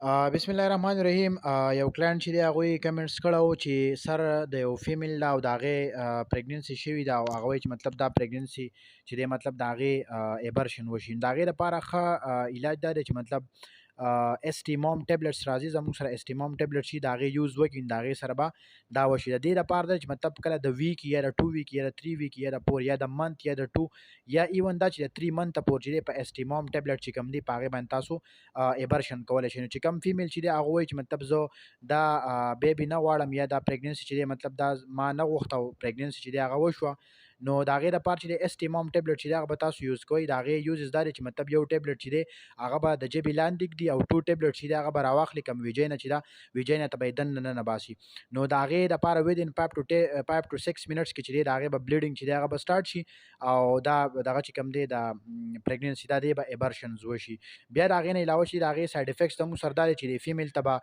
بسم الله الرحمن الرحیم. یو کلاینټ چې دی هغوی کمنټس کړی وو چې سر د یو فیمیل ده او د هغې پریګننسي شوې ده او هغه وایي چې مطلب دا پریګننسي چې دی مطلب د هغې ایبرشن وشي. د هغې دپاره ښه علاج دا دی چې مطلب اسټیموم ټیبلټس راځي زموږ سره اسټیموم ټیبلټ شي د هغې یوز وکړي نو د هغې سره به دا وشي. د دې دپاره ده چې مطلب کله د ویک یا د 2 ویک یا د 3 ویک یا د 4 یا د منت یا د 2 یا ایون دا چې د 3 منته پورې چې دی په اسټیموم ټیبلټ چې کوم دی په هغې باندې تاسو ایبرشن کولی شئ. نو چې کوم فیمیل چې دی هغه وایي چې مطلب زه دا بیبي نه غواړم یا دا پریګننسي چې دی مطلب دا ما نه غوښته او پریګننسي چې دی هغه وشوه، نو د هغې دپاره چې دی اسټیموم ټیبلټ چې دی هغه به تاسو یوز کوئ. د هغې یوزز دا دی چې مطلب یو ټیبلټ چې دی هغه به د ژبې لاندې ږدي او 2 ټیبلټ چې دی هغه به راواخلي کوم ویجینه چې ده ویجینه ته به یې دننه نه باسي. نو د هغې دپاره ودین 5 to 6 منټس کې چې دی د هغې به بلیډینګ چې دی هغه به سټارټ شي او دا دغه چې کوم دی د پریګننسي دا دی به ایبرشنز وشي. بیا د هغې نه علاوه چې د هغې سایډ افیکټس ته مو سره دا دی چې د فیمیل ته به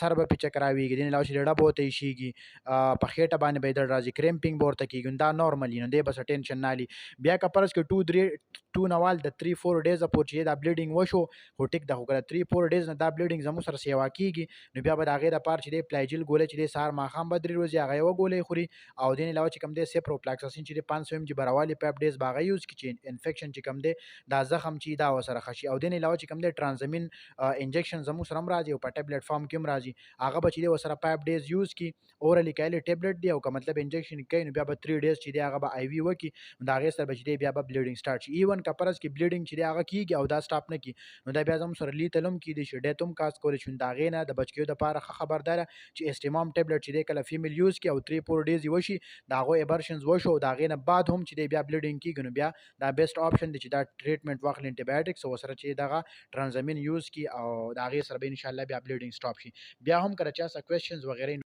سر به پې چکر راویږي، د دې نه علاوه چې د ډب ورته ایشېږي، په خېټه باندې به یې درد راځي، کرمپینګ به ورته کېږي. نو دا نارمل وي، نو دی به څه ټینشن نه هلي. بیا که فرض کړو 2 نه وال د 3-4 ډیزه پورې چې دا بلیډینګ وشو خو ټیک ده، خو که د 3-4 ډیز نه دا بلیډینګ زموږ سره سیوا کېږي نو بیا به د هغې دپاره چې دی فلایجل ګولۍ چې دی سهار ماښام به 3 ورځې هغه یوه ګولۍ خوري او دې نه علاوه چې کوم دی سیپروفلاکساسین چې دی 500 mg به راوالي 5 ډیز به هغه یوز کړي چې انفیکشن چې کوم دی دا زخم چې دا ورسره ښه شي. او دې نه علاوه چې کوم دی ټرانزمین انجکشن زموږ سره هم راځي او په ټیبلټ فارم کې هم راځي، هغه به چې دی ورسره 5 ډیز یوز کړي. اورالي کایلی ټیبلټ دی او که مطلب انجکشن کوي نو بیا به 3 ډیز چې دی هغه به آی وي وکړي نو د هغې سره به چې دی بیا به بلیډینګ سټارټ شي. ایون که فرض کړي بلیډینګ چې دی هغه کېږي او دا سټاپ نه کړي نو دا بیا زموږ سره لیتل هم کېدی شي، ډیت هم کاز کولی شي. نو د هغې نه د بچ کېدو دپاره ښه خبرداره چې اسټیموم ټیبلټ چې دی کله فیمیل یوز کړي او 3-4 ډیز یې وشي د هغو ایبرشنز وشو او د هغې نه بعد هم چې دی بیا بلیډینګ کېږي نو بیا دا بیسټ آپشن دی چې دا ټریټمنټ واخلي انټي بایوټکس او ورسره چې دغه ټرانزمین یوز کړي او د هغې سره به انشاءالله بیا بلیډینګ سټاپ شي. بیا هم که د چا څه کوېسچنز وغیره